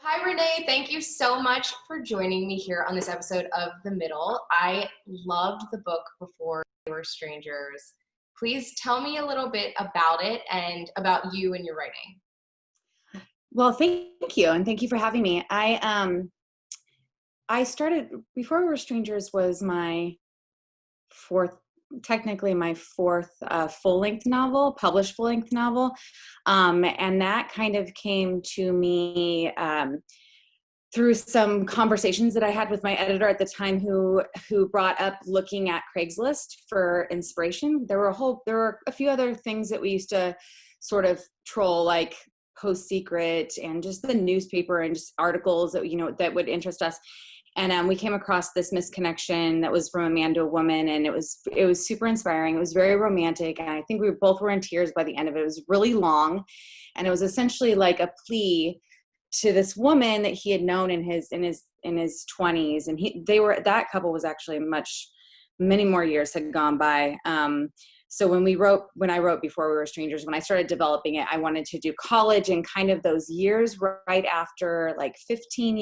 Hi, Renee. Thank you so much for joining me here on this episode of The Middle. I loved the book Before We Were Strangers. Please tell me a little bit about it and about you and your writing. Well, thank you, and thank you for having me. I started Before We Were Strangers was my fourth, technically my fourth full-length novel, published full-length novel, and that kind of came to me through some conversations that I had with my editor at the time, who brought up looking at Craigslist for inspiration. There were a few other things that we used to sort of troll, like Post Secret and just the newspaper and just articles that that would interest us. And we came across this misconnection that was from a man to a woman, and it was super inspiring. It was very romantic, and I think we both were in tears by the end of it. It was really long, and it was essentially like a plea to this woman that he had known in his 20s, and that couple was actually many more years had gone by. So when I wrote Before We Were Strangers, when I started developing it, I wanted to do college and kind of those years right after, like 15,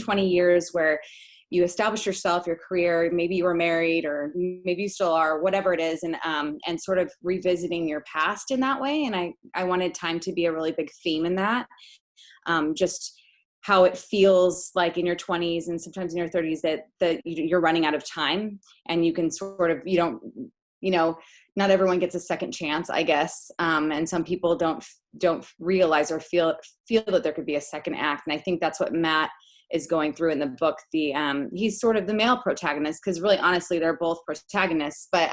20 years, where you establish yourself, your career, maybe you were married or maybe you still are, whatever it is, and sort of revisiting your past in that way. And I wanted time to be a really big theme in that. Just how it feels like in your 20s and sometimes in your 30s that you're running out of time, and you can sort of, not everyone gets a second chance, I guess. And some people don't realize or feel that there could be a second act. And I think that's what Matt is going through in the book. He's sort of the male protagonist, because really, honestly, they're both protagonists, but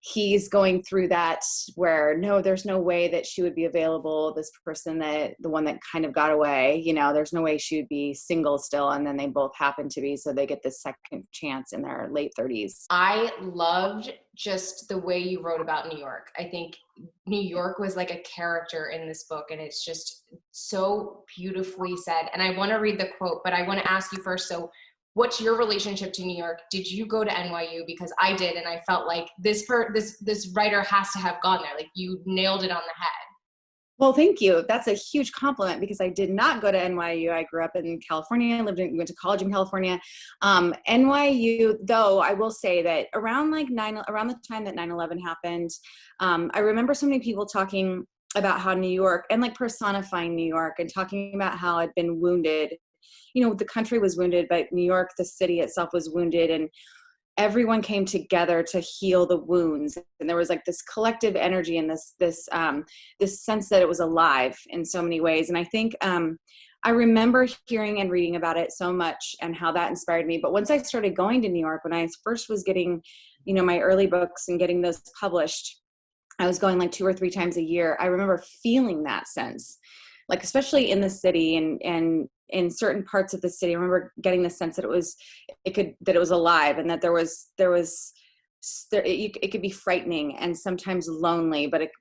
he's going through that where, no, there's no way that she would be available. This person, the one that kind of got away, there's no way she would be single still. And then they both happen to be, so they get this second chance in their late 30s. I loved just the way you wrote about New York. I think New York was like a character in this book, and it's just so beautifully said. And I want to read the quote, but I want to ask you first. So what's your relationship to New York? Did you go to NYU? Because I did, and I felt like this writer has to have gone there. Like, you nailed it on the head. Well, thank you. That's a huge compliment, because I did not go to NYU. I grew up in California, went to college in California. NYU, though, I will say that around the time that 9/11 happened, I remember so many people talking about how New York, and like personifying New York, and talking about how it had been wounded. The country was wounded, but New York, the city itself, was wounded, and everyone came together to heal the wounds. And there was like this collective energy, and this sense that it was alive in so many ways. And I think I remember hearing and reading about it so much, and how that inspired me. But once I started going to New York, when I first was getting, my early books and getting those published, I was going like 2 or 3 times a year. I remember feeling that sense, like especially in the city, and in certain parts of the city. I remember getting the sense that it was alive, and that it could be frightening and sometimes lonely, but it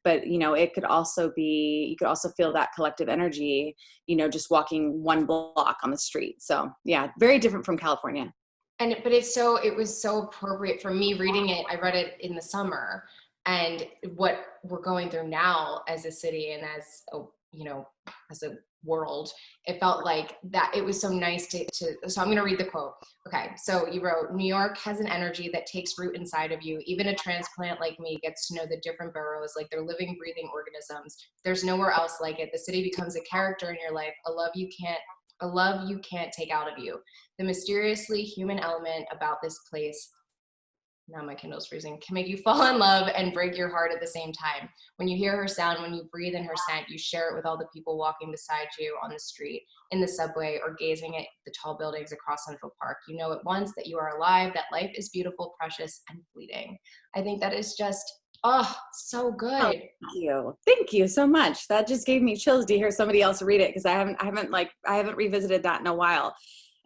could also be, you could also feel that collective energy, just walking 1 block on the street. So yeah, very different from California. But it was so appropriate for me reading it. I read it in the summer, and what we're going through now as a city and as a world, it felt like that. It was so nice so I'm going to read the quote. Okay. So you wrote, New York has an energy that takes root inside of you. Even a transplant like me gets to know the different boroughs like they're living, breathing organisms. There's nowhere else like it. The city becomes a character in your life, a love you can't take out of you. The mysteriously human element about this place, now my Kindle's freezing, can make you fall in love and break your heart at the same time. When you hear her sound, when you breathe in her scent, you share it with all the people walking beside you on the street, in the subway, or gazing at the tall buildings across Central Park. You know at once that you are alive, that life is beautiful, precious, and fleeting. I think that is just, so good. Oh, thank you so much. That just gave me chills to hear somebody else read it, because I haven't revisited that in a while.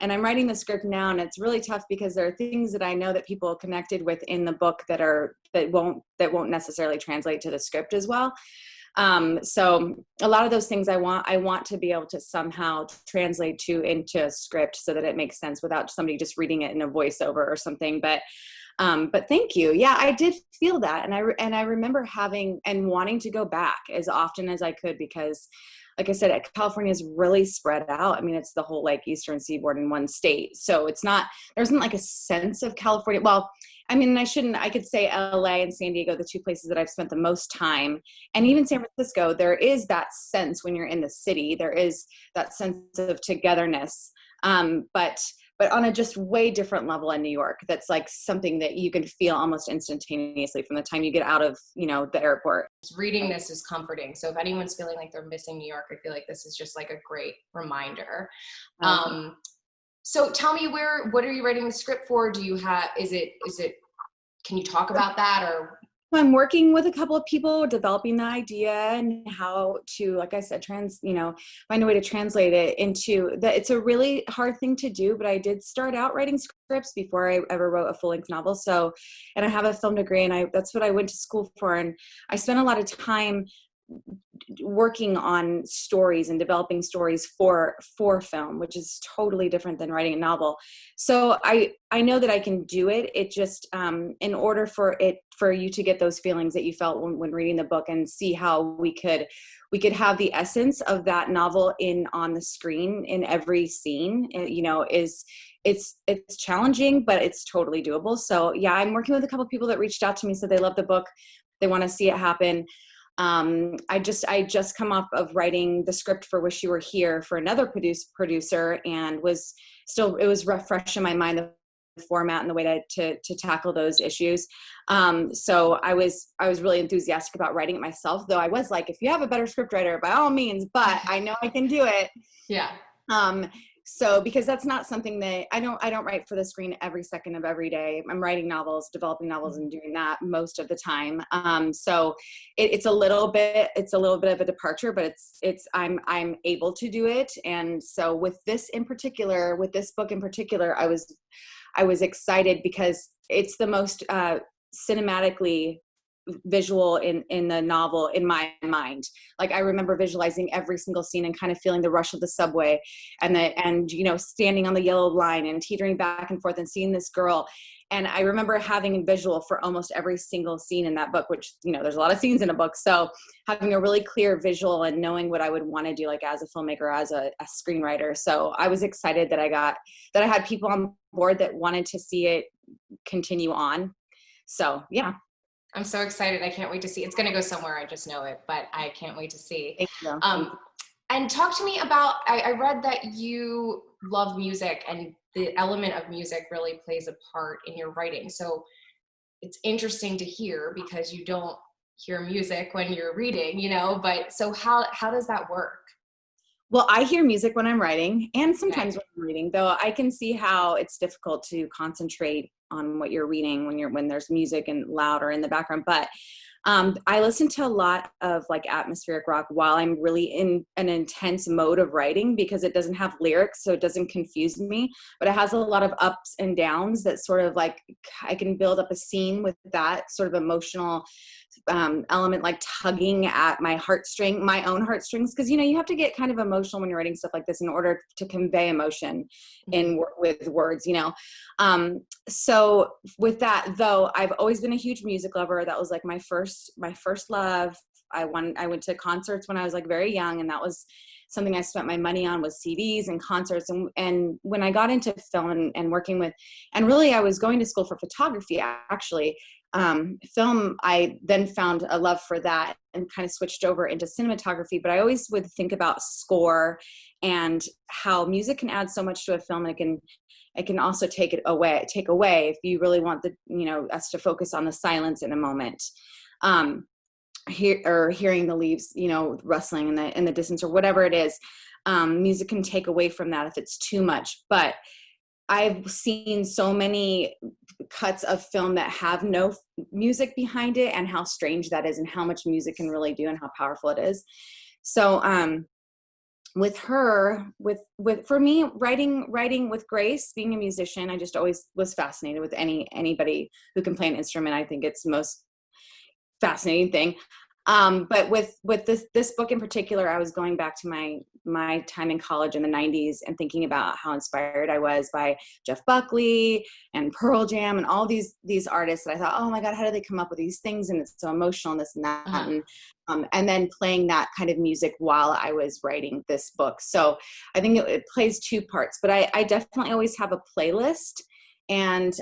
And I'm writing the script now, and it's really tough, because there are things that I know that people connected with in the book that won't necessarily translate to the script as well. So a lot of those things I want to be able to somehow translate into a script, so that it makes sense without somebody just reading it in a voiceover or something. But thank you. Yeah, I did feel that. And I remember having and wanting to go back as often as I could, because like I said, California is really spread out. I mean, it's the whole like Eastern Seaboard in one state. So it's not, there isn't like a sense of California. Well, I mean, I could say LA and San Diego, the two places that I've spent the most time. And even San Francisco, there is that sense when you're in the city, there is that sense of togetherness. But on a just way different level in New York, that's like something that you can feel almost instantaneously from the time you get out of, the airport. Reading this is comforting. So if anyone's feeling like they're missing New York, I feel like this is just like a great reminder. So tell me, what are you writing the script for? Do you have, can you talk about that? Or I'm working with a couple of people developing the idea and how to, like I said, find a way to translate it into that. It's a really hard thing to do, but I did start out writing scripts before I ever wrote a full-length novel. So, and I have a film degree, and that's what I went to school for. And I spent a lot of time working on stories and developing stories for film, which is totally different than writing a novel. So I know that I can do it. It just, in order for you to get those feelings that you felt when reading the book and see how we could have the essence of that novel on the screen in every scene, it's challenging, but it's totally doable. So yeah, I'm working with a couple of people that reached out to me, said they love the book. They want to see it happen. I just come off of writing the script for Wish You Were Here for another producer, and it was fresh in my mind, the format and the way to tackle those issues. So I was really enthusiastic about writing it myself, though I was like, if you have a better script writer, by all means, but I know I can do it. Yeah. So because that's not something that I don't write for the screen every second of every day. I'm writing novels, developing novels, and doing that most of the time. So it's a little bit of a departure, but I'm able to do it. And so with this book in particular, I was excited because it's the most cinematically visual in the novel in my mind. Like I remember visualizing every single scene and kind of feeling the rush of the subway and standing on the yellow line and teetering back and forth and seeing this girl. And I remember having a visual for almost every single scene in that book, which, there's a lot of scenes in a book. So having a really clear visual and knowing what I would want to do, like as a filmmaker, as a screenwriter. So I was excited that I had people on board that wanted to see it continue on. So yeah. I'm so excited. I can't wait to see. It's going to go somewhere. I just know it, but I can't wait to see. Thank you. And talk to me about, I read that you love music, and the element of music really plays a part in your writing. So it's interesting to hear because you don't hear music when you're reading, but so how does that work? Well, I hear music when I'm writing, and sometimes when I'm reading, though I can see how it's difficult to concentrate on what you're reading when there's music and loud or in the background. But I listen to a lot of like atmospheric rock while I'm really in an intense mode of writing, because it doesn't have lyrics, so it doesn't confuse me, but it has a lot of ups and downs that sort of like, I can build up a scene with that sort of emotional element, like tugging at my own heartstrings. Cause you have to get kind of emotional when you're writing stuff like this in order to convey emotion with words, so with that though, I've always been a huge music lover. That was like my first love. I went to concerts when I was like very young, and that was something I spent my money on, was CDs and concerts. And when I got into film and working with, and really I was going to school for photography actually, film, I then found a love for that and kind of switched over into cinematography. But I always would think about score and how music can add so much to a film. And it can also take away if you really want us to focus on the silence in a moment. Hearing the leaves, rustling in the distance or whatever it is. Music can take away from that if it's too much. But I've seen so many cuts of film that have no music behind it, and how strange that is, and how much music can really do and how powerful it is. So with her, for me, writing with Grace, being a musician, I just always was fascinated with anybody who can play an instrument. I think it's the most fascinating thing. But with this book in particular, I was going back to my time in college in the 90s and thinking about how inspired I was by Jeff Buckley and Pearl Jam and all these artists that I thought, oh my God, how do they come up with these things? And it's so emotional and this and that. Uh-huh. And then playing that kind of music while I was writing this book. So I think it plays two parts, but I definitely always have a playlist. And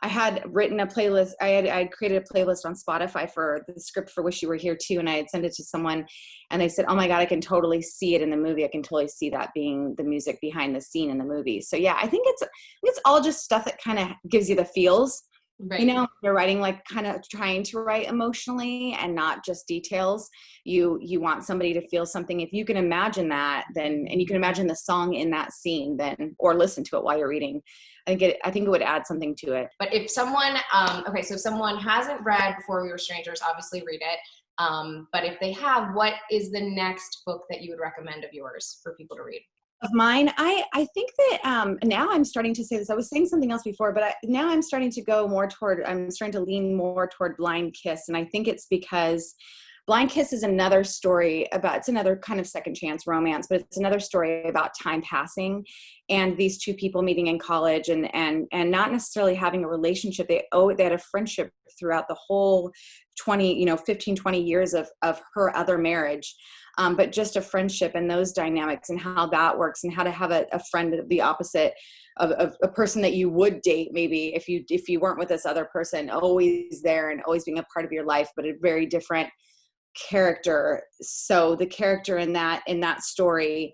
I had written a playlist. I had created a playlist on Spotify for the script for Wish You Were Here Too. And I had sent it to someone and they said, oh my God, I can totally see it in the movie. I can totally see that being the music behind the scene in the movie. So yeah, I think it's all just stuff that kind of gives you the feels. Right. You know, you're writing like kind of trying to write emotionally and not just details. You want somebody to feel something. If you can imagine that, then, and you can imagine the song in that scene, then, or listen to it while you're reading, I think it would add something to it. But if someone, okay, so if someone hasn't read Before We Were Strangers, obviously read it. But if they have, what is the next book that you would recommend of yours for people to read? Of mine, I think that now I'm starting to say this. I was saying something else before, but now I'm starting to lean more toward Blind Kiss. And I think it's because Blind Kiss is another story it's another kind of second chance romance, but it's another story about time passing and these two people meeting in college and not necessarily having a relationship. They had a friendship throughout the whole 15, 20 years of her other marriage. But just a friendship and those dynamics and how that works and how to have a friend of the opposite of a person that you would date maybe if you weren't with this other person, always there and always being a part of your life, but a very different character. So the character in that story,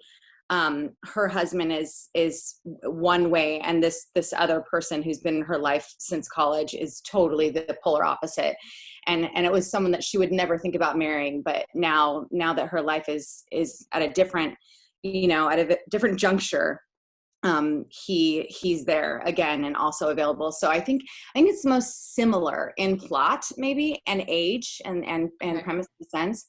her husband is one way, and this other person who's been in her life since college is totally the polar opposite. And it was someone that she would never think about marrying, but now that her life is at a different, at a different juncture, he's there again and also available. So I think it's most similar in plot maybe and age and Okay. premise in a sense.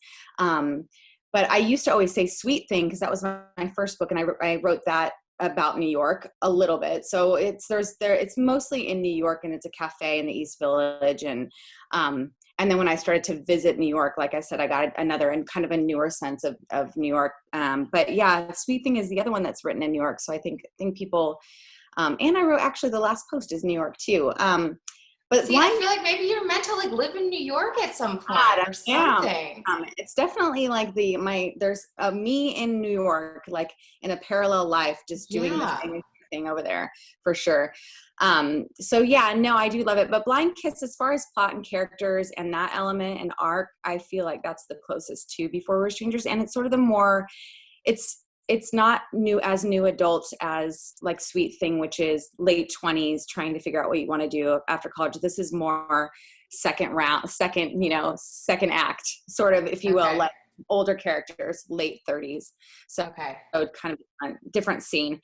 But I used to always say Sweet Thing because that was my first book, and I wrote that about New York a little bit. So it's mostly in New York, and it's a cafe in the East Village, and then when I started to visit New York, like I said, I got another and kind of a newer sense of New York. But yeah, Sweet Thing is the other one that's written in New York. So I think people, and I wrote actually the last post is New York too. But see, I feel like maybe you're meant to like live in New York at some point or something. It's definitely like there's a me in New York, like in a parallel life, just doing the same thing over there for sure. So yeah, no, I do love it. But Blind Kiss, as far as plot and characters and that element and arc, I feel like that's the closest to Before We Were Strangers. And it's sort of the more, it's not new adults as like Sweet Thing, which is late 20s trying to figure out what you want to do after college. This is more second act sort of, if you will, like older characters, late 30s. So kind of a different scene.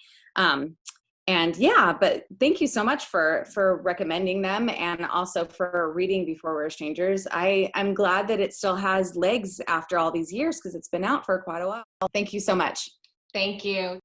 And yeah, but thank you so much for recommending them and also for reading Before We Were Strangers. I'm glad that it still has legs after all these years because it's been out for quite a while. Thank you so much. Thank you.